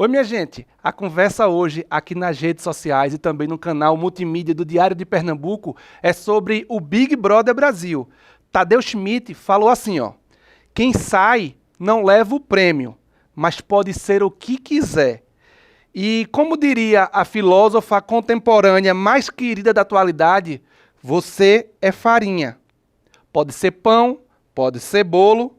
Oi, minha gente. A conversa hoje aqui nas redes sociais e também no canal multimídia do Diário de Pernambuco é sobre o Big Brother Brasil. Tadeu Schmidt falou assim, ó: quem sai não leva o prêmio, mas pode ser o que quiser. E como diria a filósofa contemporânea mais querida da atualidade, você é farinha. Pode ser pão, pode ser bolo,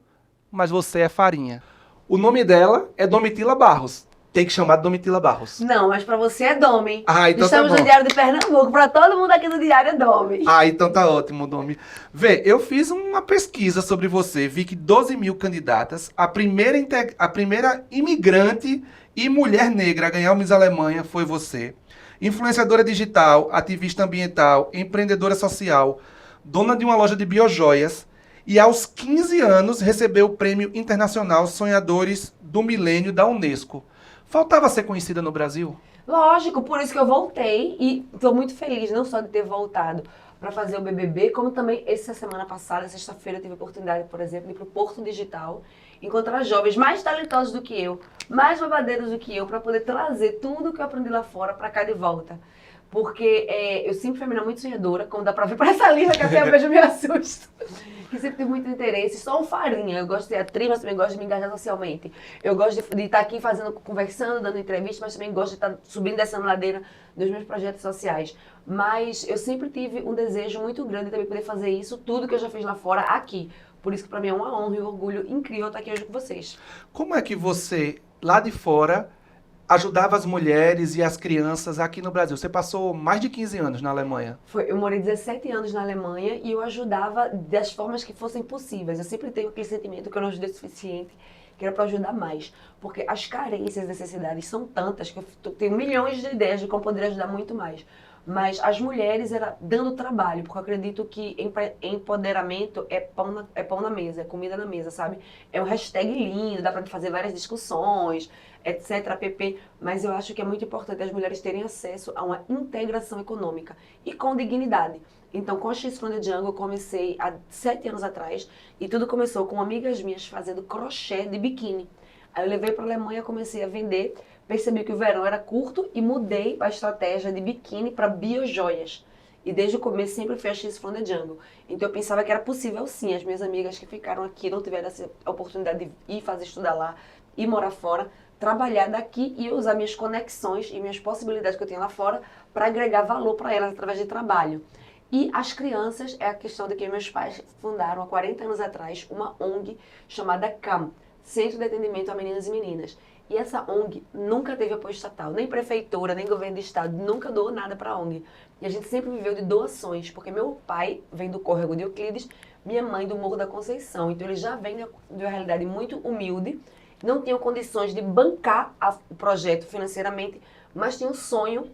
mas você é farinha. O nome dela é Domitila Barros. Tem que chamar de Domitila Barros. Não, mas pra você é Domi. Ah, então Estamos tá bom. no Diário de Pernambuco. Pra todo mundo aqui no Diário é Domi. Ah, então tá ótimo, Domi. Vê, eu fiz uma pesquisa sobre você. Vi que 12 mil candidatas, a primeira imigrante e mulher negra a ganhar o Miss Alemanha foi você. Influenciadora digital, ativista ambiental, empreendedora social, dona de uma loja de biojoias e aos 15 anos recebeu o Prêmio Internacional Sonhadores do Milênio da Unesco. Faltava ser conhecida no Brasil? Lógico, por isso que eu voltei e tô muito feliz, não só de ter voltado para fazer o BBB, como também essa semana passada, sexta-feira, eu tive a oportunidade, por exemplo, de ir pro Porto Digital, encontrar jovens mais talentosos do que eu, mais babadeiros do que eu, para poder trazer tudo que eu aprendi lá fora para cá de volta. Porque eu sempre fui uma menina muito sonhadora, como dá pra ver por essa lista que até eu vejo me assusto. Que sempre tive muito interesse, só um farinha. Eu gosto de ser atriz, mas também gosto de me engajar socialmente. Eu gosto de estar aqui conversando, dando entrevista, mas também gosto de estar subindo essa ladeira dos meus projetos sociais. Mas eu sempre tive um desejo muito grande de também poder fazer isso, tudo que eu já fiz lá fora, aqui. Por isso que pra mim é uma honra e um orgulho incrível estar aqui hoje com vocês. Como é que você, lá de fora, ajudava as mulheres e as crianças aqui no Brasil? Você passou mais de 15 anos na Alemanha. Eu morei 17 anos na Alemanha e eu ajudava das formas que fossem possíveis. Eu sempre tenho aquele sentimento que eu não ajudei o suficiente, que era para ajudar mais. Porque as carências, necessidades são tantas que eu tenho milhões de ideias de como poderia ajudar muito mais. Mas as mulheres era dando trabalho, porque eu acredito que empoderamento é pão na mesa, é comida na mesa, sabe? É um hashtag lindo, dá pra fazer várias discussões, etc, pp. Mas eu acho que é muito importante as mulheres terem acesso a uma integração econômica e com dignidade. Então, com a X from the Jungle, eu comecei há 7 anos atrás e tudo começou com amigas minhas fazendo crochê de biquíni. Aí eu levei para a Alemanha, comecei a vender, percebi que o verão era curto e mudei a estratégia de biquíni para biojoias. E desde o começo sempre fui a X from the Jungle. Então eu pensava que era possível sim. As minhas amigas que ficaram aqui não tiveram essa oportunidade de ir fazer estudar lá e morar fora, trabalhar daqui e usar minhas conexões e minhas possibilidades que eu tinha lá fora para agregar valor para elas através de trabalho. E as crianças é a questão de que meus pais fundaram há 40 anos atrás uma ONG chamada CAM, Centro de Atendimento a Meninas e Meninas. E essa ONG nunca teve apoio estatal, nem prefeitura, nem governo do estado, nunca doou nada para a ONG. E a gente sempre viveu de doações, porque meu pai vem do Córrego de Euclides, minha mãe do Morro da Conceição. Então eles já vêm de uma realidade muito humilde, não tinham condições de bancar o projeto financeiramente, mas tinham um sonho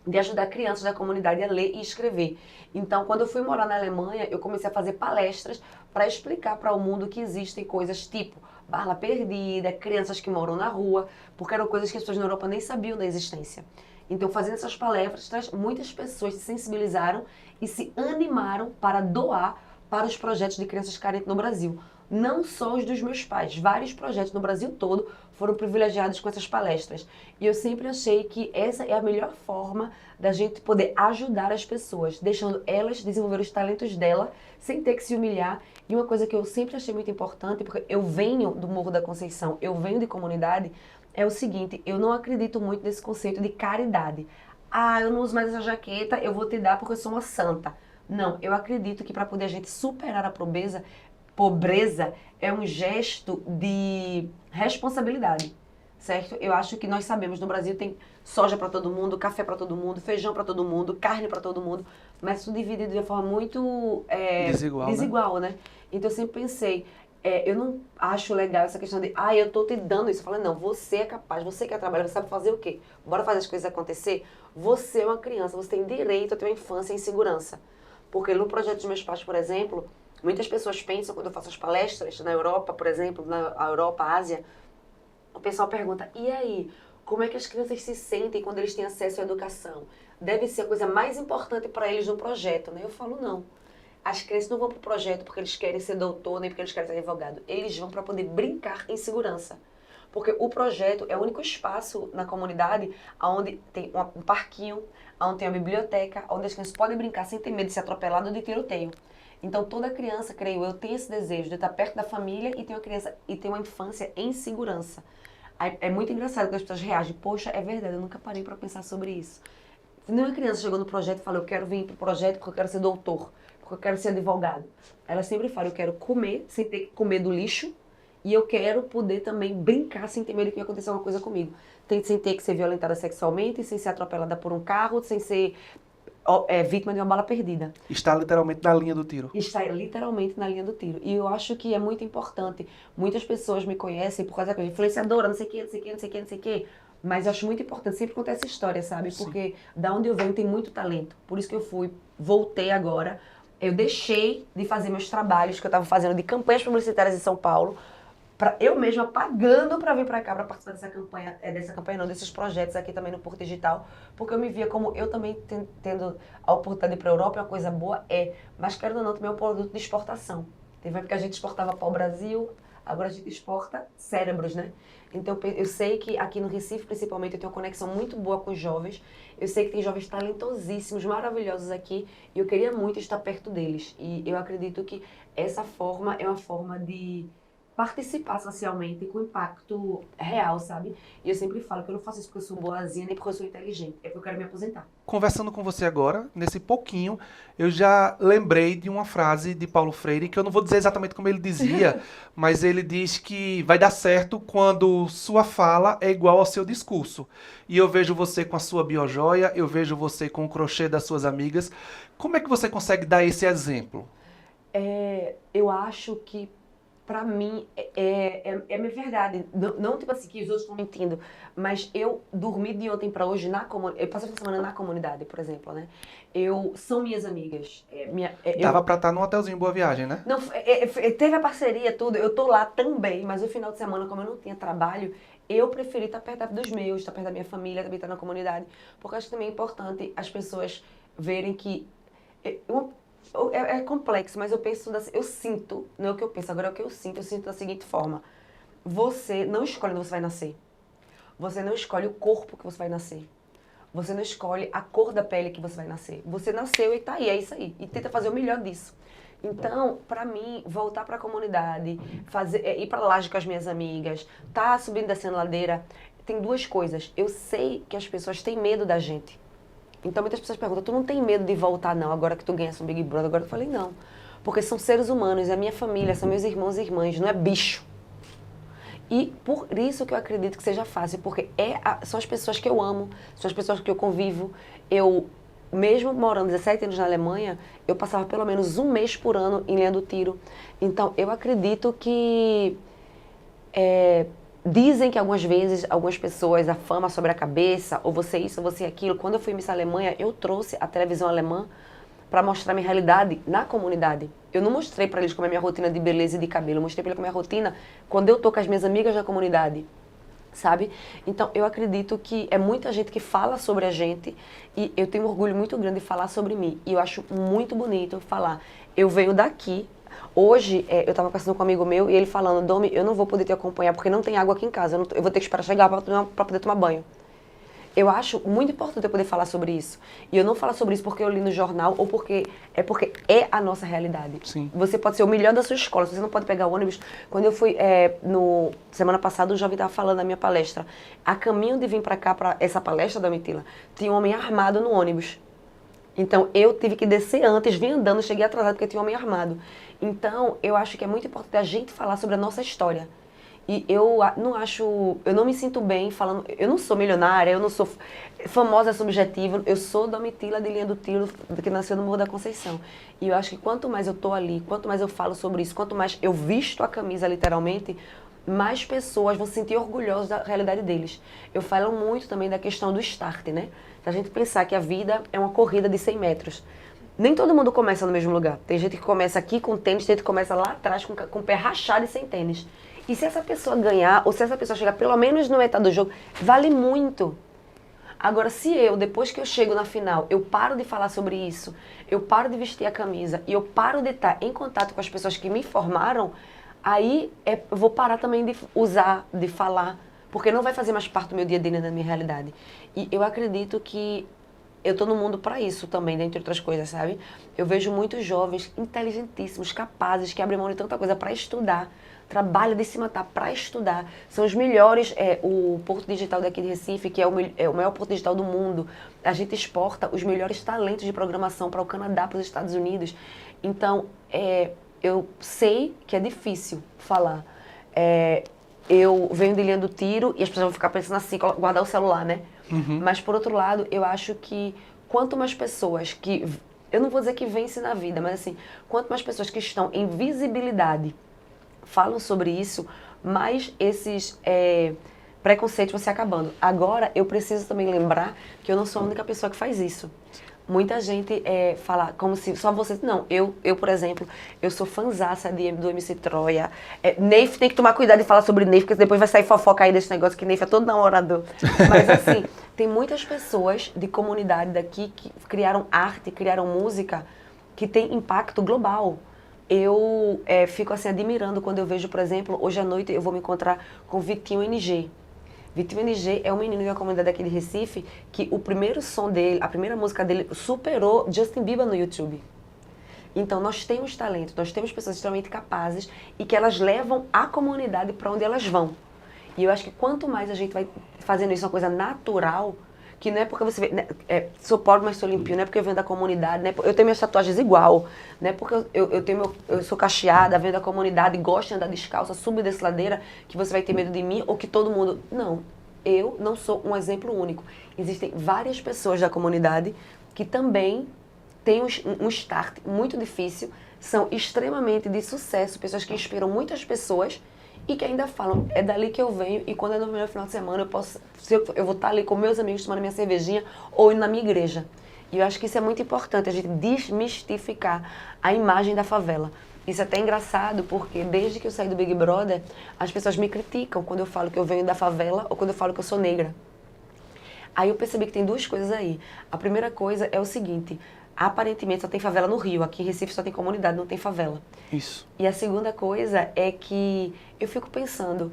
de ajudar crianças da comunidade a ler e escrever. Então, quando eu fui morar na Alemanha, eu comecei a fazer palestras para explicar para o mundo que existem coisas tipo bala perdida, crianças que moram na rua, porque eram coisas que as pessoas na Europa nem sabiam da existência. Então, fazendo essas palestras, muitas pessoas se sensibilizaram e se animaram para doar para os projetos de crianças carentes no Brasil. Não só os dos meus pais, vários projetos no Brasil todo foram privilegiados com essas palestras. E eu sempre achei que essa é a melhor forma da gente poder ajudar as pessoas, deixando elas desenvolver os talentos dela sem ter que se humilhar. E uma coisa que eu sempre achei muito importante, porque eu venho do Morro da Conceição, eu venho de comunidade, é o seguinte: eu não acredito muito nesse conceito de caridade. Ah, eu não uso mais essa jaqueta, eu vou te dar porque eu sou uma santa. Não, eu acredito que para poder a gente superar a pobreza é um gesto de responsabilidade, certo? Eu acho que nós sabemos, no Brasil tem soja para todo mundo, café para todo mundo, feijão para todo mundo, carne para todo mundo, mas tudo dividido de uma forma muito desigual, né? Então eu sempre pensei, eu não acho legal essa questão de, eu tô te dando isso. Eu falei, não, você é capaz, você quer trabalhar, você sabe fazer o quê? Bora fazer as coisas acontecer? Você é uma criança, você tem direito a ter uma infância em segurança. Porque no projeto dos meus pais, por exemplo, muitas pessoas pensam, quando eu faço as palestras na Europa, por exemplo, na Europa, Ásia, o pessoal pergunta, e aí, como é que as crianças se sentem quando eles têm acesso à educação? Deve ser a coisa mais importante para eles no projeto, né? Eu falo, não. As crianças não vão para o projeto porque eles querem ser doutor, nem porque eles querem ser advogado. Eles vão para poder brincar em segurança. porque o projeto é o único espaço na comunidade onde tem um parquinho, onde tem uma biblioteca, onde as crianças podem brincar sem ter medo de ser atropelado ou de tiroteio. Então toda criança, creio eu, tem esse desejo de estar perto da família e ter uma criança e ter uma infância em segurança. Aí, é muito engraçado que as pessoas reagem, poxa, é verdade, eu nunca parei para pensar sobre isso. Nenhuma criança chegou no projeto e falou, eu quero vir para o projeto porque eu quero ser doutor, porque eu quero ser advogado. Ela sempre fala, eu quero comer sem ter que comer do lixo e eu quero poder também brincar sem ter medo que vai acontecer alguma coisa comigo. Sem ter que ser violentada sexualmente, sem ser atropelada por um carro, sem ser vítima de uma bala perdida. Está literalmente na linha do tiro. Está literalmente na linha do tiro. E eu acho que é muito importante. Muitas pessoas me conhecem por causa da coisa, influenciadora, não sei o que, não sei o que, não sei o que, não sei o que. Mas eu acho muito importante sempre contar essa história, sabe? Sim. Porque da onde eu venho tem muito talento. Por isso que eu voltei agora. Eu deixei de fazer meus trabalhos que eu estava fazendo de campanhas publicitárias em São Paulo, eu mesma pagando para vir para cá para participar dessa campanha não, desses projetos aqui também no Porto Digital, porque eu me via como eu também tendo a oportunidade de ir para a Europa, é uma coisa boa, mas quero ou não, também é um produto de exportação. Teve uma época que a gente exportava para o Brasil, agora a gente exporta cérebros, né? Então eu sei que aqui no Recife, principalmente, eu tenho uma conexão muito boa com os jovens, eu sei que tem jovens talentosíssimos, maravilhosos aqui, e eu queria muito estar perto deles. E eu acredito que essa forma é uma forma de participar socialmente com impacto real, sabe? E eu sempre falo que eu não faço isso porque eu sou boazinha, nem porque eu sou inteligente, é porque eu quero me aposentar. Conversando com você agora, nesse pouquinho, eu já lembrei de uma frase de Paulo Freire, que eu não vou dizer exatamente como ele dizia, mas ele diz que vai dar certo quando sua fala é igual ao seu discurso. E eu vejo você com a sua biojoia, eu vejo você com o crochê das suas amigas. Como é que você consegue dar esse exemplo? Eu acho que pra mim, é minha verdade. Não tipo assim, que os outros estão mentindo. Mas eu dormi de ontem pra hoje na comunidade. Eu passei essa semana na comunidade, por exemplo, né? São minhas amigas. Dava pra estar num hotelzinho Boa Viagem, né? Não, teve a parceria, tudo. Eu tô lá também, mas o final de semana, como eu não tinha trabalho, eu preferi estar perto dos meus, estar perto da minha família, também estar na comunidade. Porque eu acho que também é importante as pessoas verem que... É complexo, mas eu sinto, não é o que eu penso, agora é o que eu sinto da seguinte forma. Você não escolhe onde você vai nascer. Você não escolhe o corpo que você vai nascer. Você não escolhe a cor da pele que você vai nascer. Você nasceu e tá aí, é isso aí. E tenta fazer o melhor disso. Então, pra mim, voltar pra comunidade, ir pra laje com as minhas amigas, tá subindo e descendo a ladeira, tem duas coisas. Eu sei que as pessoas têm medo da gente. Então muitas pessoas perguntam, tu não tem medo de voltar não, agora que tu ganhasse um Big Brother? Agora eu falei, não. Porque são seres humanos, é a minha família, são meus irmãos e irmãs, não é bicho. E por isso que eu acredito que seja fácil, porque são as pessoas que eu amo, são as pessoas que eu convivo. Mesmo morando 17 anos na Alemanha, eu passava pelo menos um mês por ano em linha do tiro. Então eu acredito que... Dizem que algumas vezes, algumas pessoas, a fama sobre a cabeça, ou você isso, ou você aquilo. Quando eu fui Miss Alemanha, eu trouxe a televisão alemã para mostrar minha realidade na comunidade. Eu não mostrei para eles como é minha rotina de beleza e de cabelo, eu mostrei para eles como é a minha rotina quando eu tô com as minhas amigas na comunidade, sabe? Então, eu acredito que é muita gente que fala sobre a gente e eu tenho um orgulho muito grande de falar sobre mim. E eu acho muito bonito falar, eu venho daqui. Hoje, eu estava conversando com um amigo meu e ele falando, Domi, eu não vou poder te acompanhar porque não tem água aqui em casa, eu vou ter que esperar chegar para poder tomar banho. Eu acho muito importante eu poder falar sobre isso. E eu não falo sobre isso porque eu li no jornal ou porque é a nossa realidade. Sim. Você pode ser o melhor da sua escola, você não pode pegar o ônibus. Quando eu fui, semana passada, o jovem estava falando na minha palestra. A caminho de vir para cá, para essa palestra da Mitila, tinha um homem armado no ônibus. Então, eu tive que descer antes, vim andando, cheguei atrasado porque tinha um homem armado. Então, eu acho que é muito importante a gente falar sobre a nossa história. E eu não me sinto bem falando, eu não sou milionária, eu não sou famosa, subjetiva, eu sou Domitila de linha do tiro, que nasceu no Morro da Conceição. E eu acho que quanto mais eu tô ali, quanto mais eu falo sobre isso, quanto mais eu visto a camisa literalmente, mais pessoas vão se sentir orgulhosas da realidade deles. Eu falo muito também da questão do start, né? Se a gente pensar que a vida é uma corrida de 100 metros. Nem todo mundo começa no mesmo lugar. Tem gente que começa aqui com tênis, tem gente que começa lá atrás com o pé rachado e sem tênis. E se essa pessoa ganhar, ou se essa pessoa chegar pelo menos no metade do jogo, vale muito. Agora, se depois que eu chego na final, eu paro de falar sobre isso, eu paro de vestir a camisa e eu paro de estar em contato com as pessoas que me formaram, aí eu vou parar também de usar, de falar. Porque não vai fazer mais parte do meu dia a dia, da minha realidade. E eu acredito que eu tô no mundo para isso também, dentre outras coisas, sabe? Eu vejo muitos jovens inteligentíssimos, capazes, que abrem mão de tanta coisa para estudar, trabalha de se matar para estudar. São os melhores, o Porto Digital daqui de Recife, que é o maior Porto Digital do mundo. A gente exporta os melhores talentos de programação para o Canadá, para os Estados Unidos. Então, eu sei que é difícil falar. Eu venho de linha do tiro e as pessoas vão ficar pensando assim, guardar o celular, né? Uhum. Mas, por outro lado, eu acho que quanto mais pessoas que... Eu não vou dizer que vencem na vida, mas assim, quanto mais pessoas que estão em visibilidade falam sobre isso, mais esses preconceitos vão se acabando. Agora, eu preciso também lembrar que eu não sou a única pessoa que faz isso. Muita gente fala como se só você... Não, eu, por exemplo, eu sou fanzaça do MC Troia. Neif tem que tomar cuidado de falar sobre Neif, porque depois vai sair fofoca aí desse negócio que Neif é todo namorador. Mas assim, tem muitas pessoas de comunidade daqui que criaram arte, criaram música que tem impacto global. Eu fico assim admirando quando eu vejo, por exemplo, hoje à noite eu vou me encontrar com Vitinho NG. Vitinho NG é um menino da comunidade aqui de Recife que o primeiro som dele, a primeira música dele superou Justin Bieber no YouTube. Então nós temos talento, nós temos pessoas extremamente capazes e que elas levam a comunidade para onde elas vão. E eu acho que quanto mais a gente vai fazendo isso uma coisa natural, que não é porque você vê, né, sou pobre, mas sou limpinho, não é porque eu venho da comunidade, né, eu tenho minhas tatuagens igual, não é porque eu sou cacheada, venho da comunidade, gosto de andar descalça, subo dessa ladeira, que você vai ter medo de mim ou que todo mundo... Não, eu não sou um exemplo único. Existem várias pessoas da comunidade que também têm um start muito difícil, são extremamente de sucesso, pessoas que inspiram muitas pessoas e que ainda falam, é dali que eu venho e quando é no meu final de semana eu vou estar ali com meus amigos tomando minha cervejinha ou indo na minha igreja. E eu acho que isso é muito importante, a gente desmistificar a imagem da favela. Isso é até engraçado porque desde que eu saí do Big Brother, as pessoas me criticam quando eu falo que eu venho da favela ou quando eu falo que eu sou negra. Aí eu percebi que tem duas coisas aí. A primeira coisa é o seguinte, aparentemente só tem favela no Rio, aqui em Recife só tem comunidade, não tem favela. Isso. E a segunda coisa é que eu fico pensando,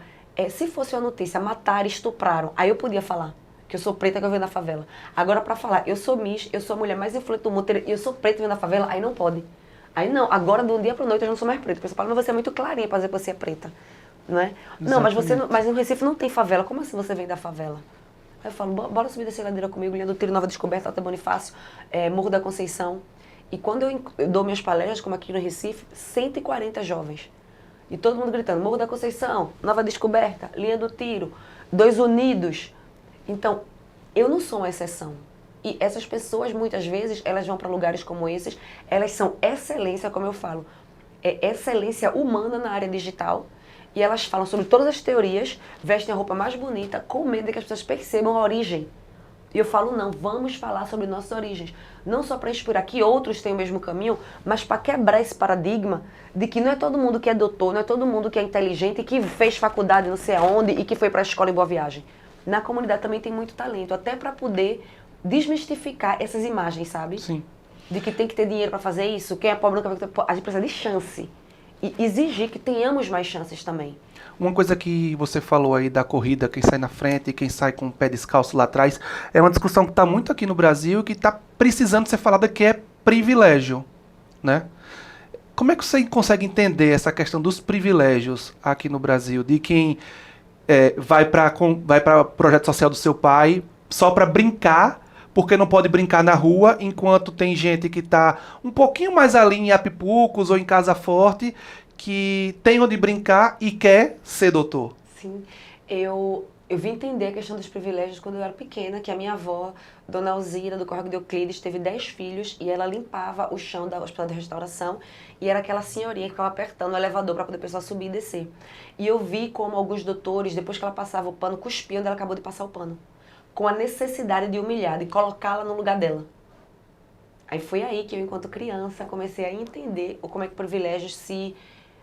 se fosse uma notícia, mataram, estupraram, aí eu podia falar que eu sou preta, que eu venho da favela. Agora pra falar, eu sou Miss, eu sou a mulher mais influente do mundo, e eu sou preta e venho da favela, aí não pode. Aí não, agora de um dia pra noite eu não sou mais preta. A pessoa fala, mas você é muito clarinha pra dizer que você é preta, não é? Não, mas no Recife não tem favela, como assim você vem da favela? Aí eu falo, bora subir dessa ladeira comigo, linha do Tiro, Nova Descoberta, Alta Bonifácio, Morro da Conceição. E quando eu dou minhas palestras, como aqui no Recife, 140 jovens. E todo mundo gritando, Morro da Conceição, Nova Descoberta, Linha do Tiro, Dois Unidos. Então, eu não sou uma exceção. E essas pessoas, muitas vezes, elas vão para lugares como esses, elas são excelência, como eu falo, excelência humana na área digital. E elas falam sobre todas as teorias, vestem a roupa mais bonita, com medo de que as pessoas percebam a origem. E eu falo, não, vamos falar sobre nossas origens. Não só para inspirar que outros tenham o mesmo caminho, mas para quebrar esse paradigma de que não é todo mundo que é doutor, não é todo mundo que é inteligente e que fez faculdade não sei aonde e que foi para a escola em Boa Viagem. Na comunidade também tem muito talento, até para poder desmistificar essas imagens, sabe? Sim. De que tem que ter dinheiro para fazer isso, quem é pobre nunca vai ter... A gente precisa de chance. E exigir que tenhamos mais chances também. Uma coisa que você falou aí da corrida, quem sai na frente e quem sai com o pé descalço lá atrás, é uma discussão que está muito aqui no Brasil e que está precisando ser falada, que é privilégio, né? Como é que você consegue entender essa questão dos privilégios aqui no Brasil, de quem vai para projeto social do seu pai só para brincar, porque não pode brincar na rua, enquanto tem gente que está um pouquinho mais ali em Apipucos ou em Casa Forte, que tem onde brincar e quer ser doutor? Sim, eu vim entender a questão dos privilégios quando eu era pequena, que a minha avó, Dona Alzira, do Córrego de Euclides, teve 10 filhos e ela limpava o chão da hospital de restauração e era aquela senhorinha que ficava apertando o elevador para poder a pessoa subir e descer. E eu vi como alguns doutores, depois que ela passava o pano, cuspiam onde ela acabou de passar o pano, com a necessidade de humilhar, de colocá-la no lugar dela. Aí foi aí que eu, enquanto criança, comecei a entender como é que o privilégio se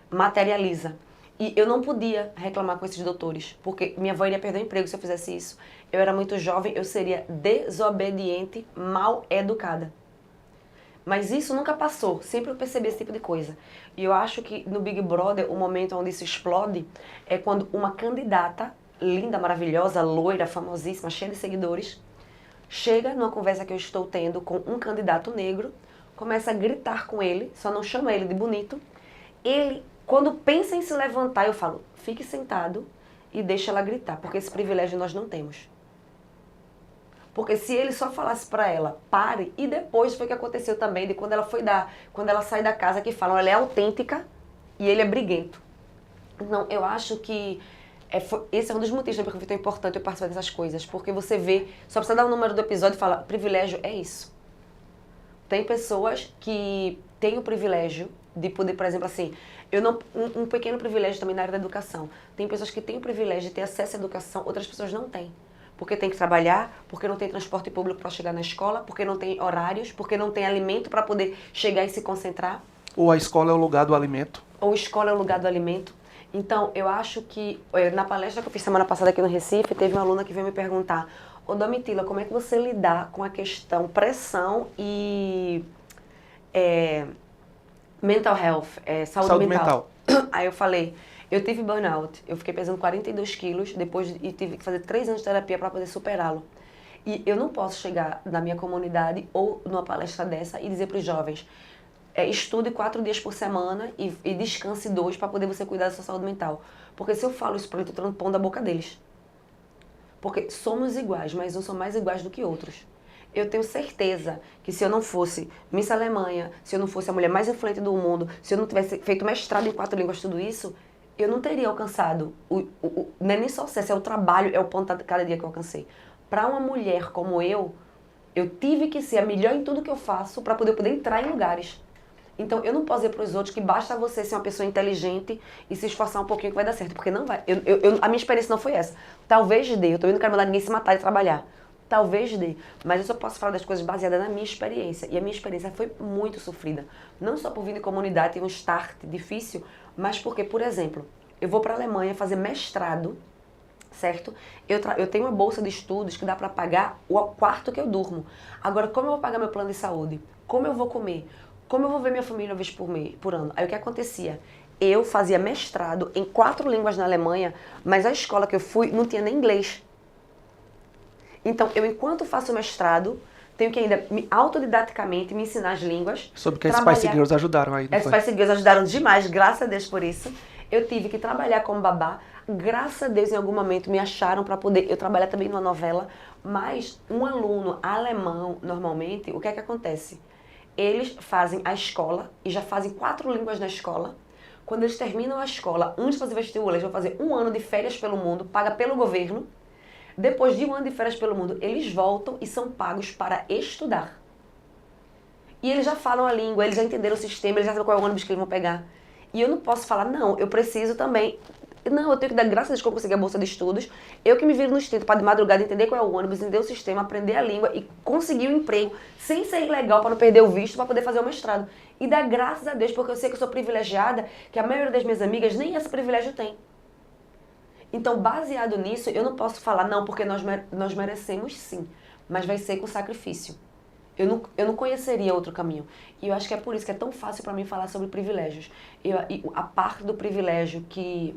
materializa. E eu não podia reclamar com esses doutores, porque minha avó iria perder o emprego se eu fizesse isso. Eu era muito jovem, eu seria desobediente, mal educada. Mas isso nunca passou, sempre eu percebi esse tipo de coisa. E eu acho que no Big Brother, o momento onde isso explode é quando uma candidata linda, maravilhosa, loira, famosíssima, cheia de seguidores, chega numa conversa que eu estou tendo com um candidato negro, começa a gritar com ele, só não chama ele de bonito. Ele, quando pensa em se levantar, eu falo, fique sentado e deixa ela gritar, porque esse privilégio nós não temos. Porque se ele só falasse pra ela, pare, e depois foi o que aconteceu também, de quando ela sai da casa, que falam, ela é autêntica e ele é briguento. Então, eu acho que esse é um dos motivos também que foi tão importante eu participar dessas coisas, porque você vê, só precisa dar o número do episódio e fala, privilégio é isso. Tem pessoas que têm o privilégio de poder, por exemplo, assim, um pequeno privilégio também na área da educação. Tem pessoas que têm o privilégio de ter acesso à educação, outras pessoas não têm. Porque tem que trabalhar, porque não tem transporte público para chegar na escola, porque não tem horários, porque não tem alimento para poder chegar e se concentrar. Ou a escola é o lugar do alimento. Ou a escola é o lugar do alimento. Então, eu acho que, na palestra que eu fiz semana passada aqui no Recife, teve uma aluna que veio me perguntar, ô Domitila, como é que você lidar com a questão pressão e mental health, saúde mental? Aí eu falei, eu tive burnout, eu fiquei pesando 42 quilos e tive que fazer 3 anos de terapia para poder superá-lo. E eu não posso chegar na minha comunidade ou numa palestra dessa e dizer para os jovens, estude 4 dias por semana e descanse 2 para poder você cuidar da sua saúde mental. Porque se eu falo isso para eles, eu estou tirando pão da boca deles. Porque somos iguais, mas uns são mais iguais do que outros. Eu tenho certeza que se eu não fosse Miss Alemanha, se eu não fosse a mulher mais influente do mundo, se eu não tivesse feito mestrado em 4 línguas, tudo isso, eu não teria alcançado, não é nem só o sucesso, é o trabalho, é o ponto de cada dia que eu alcancei. Para uma mulher como eu tive que ser a melhor em tudo que eu faço para poder entrar em lugares. Então, eu não posso dizer para os outros que basta você ser uma pessoa inteligente e se esforçar um pouquinho que vai dar certo, porque não vai. A minha experiência não foi essa. Talvez dê, eu também não quero mandar ninguém se matar e trabalhar. Talvez dê, mas eu só posso falar das coisas baseadas na minha experiência. E a minha experiência foi muito sofrida. Não só por vir de comunidade, ter um start difícil, mas porque, por exemplo, eu vou para a Alemanha fazer mestrado, certo? Eu tenho uma bolsa de estudos que dá para pagar o quarto que eu durmo. Agora, como eu vou pagar meu plano de saúde? Como eu vou comer? Como eu vou ver minha família uma vez por ano? Aí o que acontecia? Eu fazia mestrado em 4 línguas na Alemanha, mas a escola que eu fui não tinha nem inglês. Então, eu enquanto faço mestrado, tenho que ainda autodidaticamente me ensinar as línguas. Soube que as Spice Girls ajudaram aí, não As foi? Spice Girls ajudaram demais, graças a Deus por isso. Eu tive que trabalhar como babá. Graças a Deus, em algum momento, me acharam para poder eu trabalhar também numa novela. Mas um aluno alemão, normalmente, o que é que acontece? Eles fazem a escola e já fazem 4 línguas na escola. Quando eles terminam a escola, antes de fazer vestibular, eles vão fazer 1 ano de férias pelo mundo, paga pelo governo. Depois de 1 ano de férias pelo mundo, eles voltam e são pagos para estudar. E eles já falam a língua, eles já entenderam o sistema, eles já sabem qual é o ônibus que eles vão pegar. E eu não posso falar, não, eu preciso também. Não, eu tenho que dar graças a Deus que eu consegui a bolsa de estudos. Eu que me viro no instinto para de madrugada entender qual é o ônibus, entender o sistema, aprender a língua e conseguir um emprego sem ser ilegal para não perder o visto para poder fazer o mestrado. E dar graças a Deus, porque eu sei que eu sou privilegiada, que a maioria das minhas amigas nem esse privilégio tem. Então, baseado nisso, eu não posso falar, não, porque nós merecemos sim, mas vai ser com sacrifício. Eu não conheceria outro caminho. E eu acho que é por isso que é tão fácil para mim falar sobre privilégios. A parte do privilégio que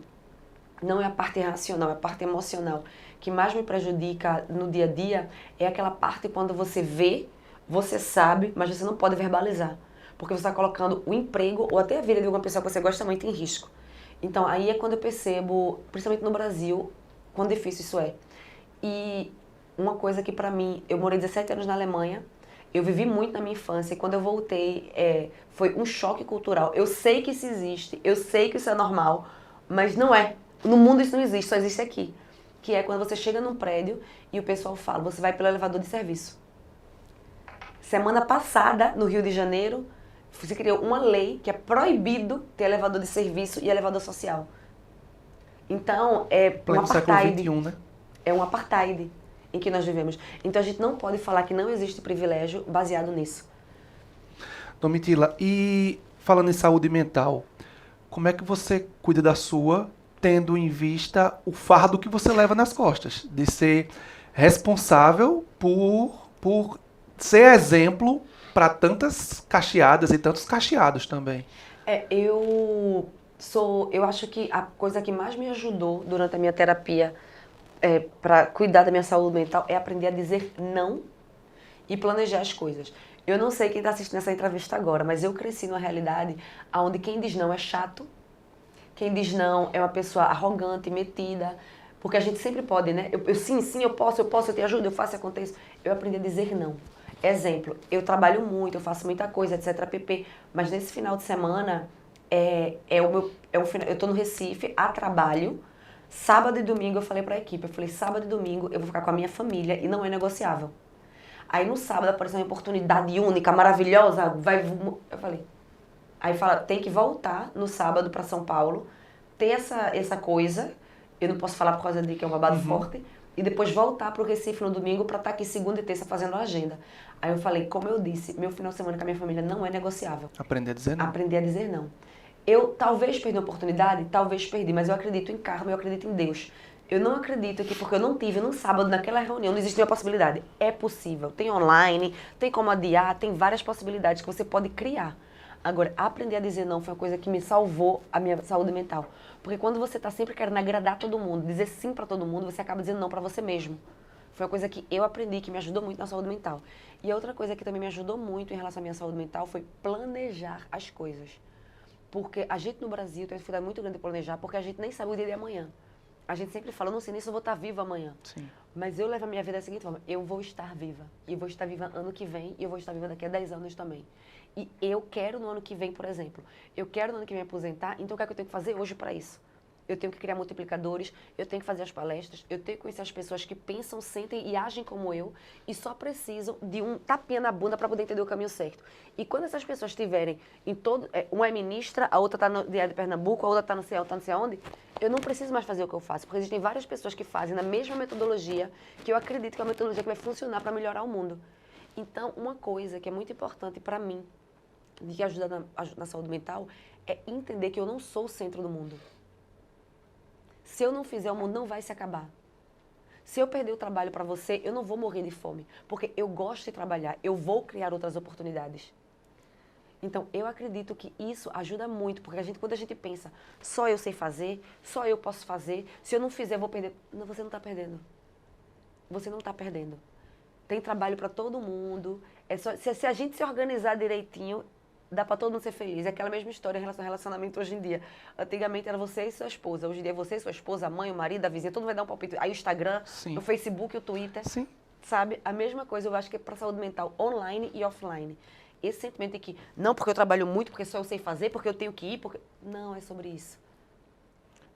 não é a parte racional, é a parte emocional, que mais me prejudica no dia a dia, é aquela parte quando você vê, você sabe, mas você não pode verbalizar. Porque você está colocando o emprego ou até a vida de uma pessoa que você gosta muito em risco. Então, aí é quando eu percebo, principalmente no Brasil, quão difícil isso é. E uma coisa que pra mim, eu morei 17 anos na Alemanha, eu vivi muito na minha infância, e quando eu voltei, foi um choque cultural. Eu sei que isso existe, eu sei que isso é normal, mas não é. No mundo isso não existe, só existe aqui. Que é quando você chega num prédio e o pessoal fala, você vai pelo elevador de serviço. Semana passada, no Rio de Janeiro, se criou uma lei que é proibido ter elevador de serviço e elevador social. Então, é um apartheid. Século XXI, né? É um apartheid em que nós vivemos. Então, a gente não pode falar que não existe privilégio baseado nisso. Domitila, e falando em saúde mental, como é que você cuida da sua, tendo em vista o fardo que você leva nas costas, de ser responsável por ser exemplo para tantas cacheadas e tantos cacheados também? Eu acho que a coisa que mais me ajudou durante a minha terapia para cuidar da minha saúde mental é aprender a dizer não e planejar as coisas. Eu não sei quem está assistindo essa entrevista agora, mas eu cresci numa realidade onde quem diz não é chato, quem diz não é uma pessoa arrogante, metida, porque a gente sempre pode, né? Sim, eu posso, eu te ajudo, eu faço e aconteço. Eu aprendi a dizer não. Exemplo, eu trabalho muito, eu faço muita coisa, etc, pp, mas nesse final de semana, eu tô no Recife, a trabalho, sábado e domingo eu falei pra equipe, eu falei, sábado e domingo eu vou ficar com a minha família e não é negociável. Aí no sábado apareceu uma oportunidade única, maravilhosa, eu falei, aí fala, tem que voltar no sábado pra São Paulo, ter essa coisa, eu não posso falar por causa de que é um babado forte, e depois voltar pro Recife no domingo pra estar aqui segunda e terça fazendo a agenda. Aí eu falei, como eu disse, meu final de semana com a minha família não é negociável. Aprender a dizer não. Aprender a dizer não. Eu talvez perdi a oportunidade, talvez perdi, mas eu acredito em karma, eu acredito em Deus. Eu não acredito que porque eu não tive no sábado, naquela reunião, não existe nenhuma possibilidade. É possível. Tem online, tem como adiar, tem várias possibilidades que você pode criar. Agora, aprender a dizer não foi uma coisa que me salvou a minha saúde mental. Porque quando você está sempre querendo agradar todo mundo, dizer sim para todo mundo, você acaba dizendo não para você mesmo. Foi uma coisa que eu aprendi, que me ajudou muito na saúde mental. E a outra coisa que também me ajudou muito em relação à minha saúde mental foi planejar as coisas. Porque a gente no Brasil tem uma dificuldade muito grande de planejar, porque a gente nem sabe o dia de amanhã. A gente sempre fala, não sei nem se eu vou estar viva amanhã. Sim. Mas eu levo a minha vida da seguinte forma, eu vou estar viva. E vou estar viva ano que vem, e eu vou estar viva daqui a 10 anos também. E eu quero no ano que vem, por exemplo, eu quero no ano que vem me aposentar, então o que é que eu tenho que fazer hoje para isso? Eu tenho que criar multiplicadores, eu tenho que fazer as palestras, eu tenho que conhecer as pessoas que pensam, sentem e agem como eu e só precisam de um tapinha na bunda para poder entender o caminho certo. E quando essas pessoas estiverem em todo... uma é ministra, a outra está no Diário de Pernambuco, a outra está não sei aonde, eu não preciso mais fazer o que eu faço, porque existem várias pessoas que fazem na mesma metodologia que eu acredito que é uma metodologia que vai funcionar para melhorar o mundo. Então, uma coisa que é muito importante para mim, de que ajuda na saúde mental, é entender que eu não sou o centro do mundo. Se eu não fizer, o mundo não vai se acabar. Se eu perder o trabalho para você, eu não vou morrer de fome. Porque eu gosto de trabalhar, eu vou criar outras oportunidades. Então, eu acredito que isso ajuda muito, porque quando a gente pensa, só eu sei fazer, só eu posso fazer, se eu não fizer, eu vou perder. Não, você não está perdendo. Você não está perdendo. Tem trabalho para todo mundo. Se a gente se organizar direitinho, dá pra todo mundo ser feliz. É aquela mesma história em relação ao relacionamento hoje em dia. Antigamente era você e sua esposa. Hoje em dia é você e sua esposa, a mãe, o marido, a vizinha. Todo mundo vai dar um palpite. Aí o Instagram, Sim. o Facebook, o Twitter. Sim. Sabe? A mesma coisa eu acho que é pra saúde mental online e offline. Esse sentimento de que, não porque eu trabalho muito, porque só eu sei fazer, porque eu tenho que ir, porque... Não, é sobre isso.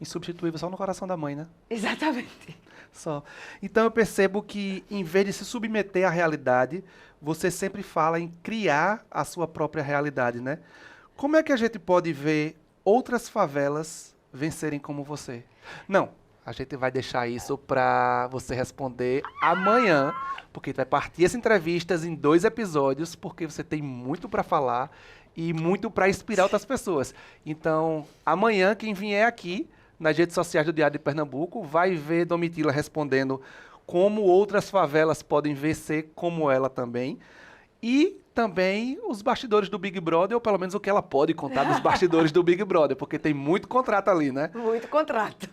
Insubstituível só no coração da mãe, né? Exatamente. Só. Então eu percebo que, em vez de se submeter à realidade, você sempre fala em criar a sua própria realidade, né? Como é que a gente pode ver outras favelas vencerem como você? Não, a gente vai deixar isso para você responder amanhã, porque vai partir essa entrevista em 2 episódios, porque você tem muito para falar e muito para inspirar outras pessoas. Então, amanhã, quem vier aqui nas redes sociais do Diário de Pernambuco vai ver Domitila respondendo como outras favelas podem vencer como ela também. E também os bastidores do Big Brother, ou pelo menos o que ela pode contar dos bastidores do Big Brother, porque tem muito contrato ali, né? Muito contrato.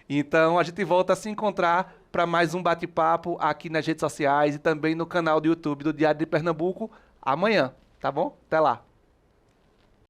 Então a gente volta a se encontrar para mais um bate-papo aqui nas redes sociais e também no canal do YouTube do Diário de Pernambuco amanhã, tá bom? Até lá!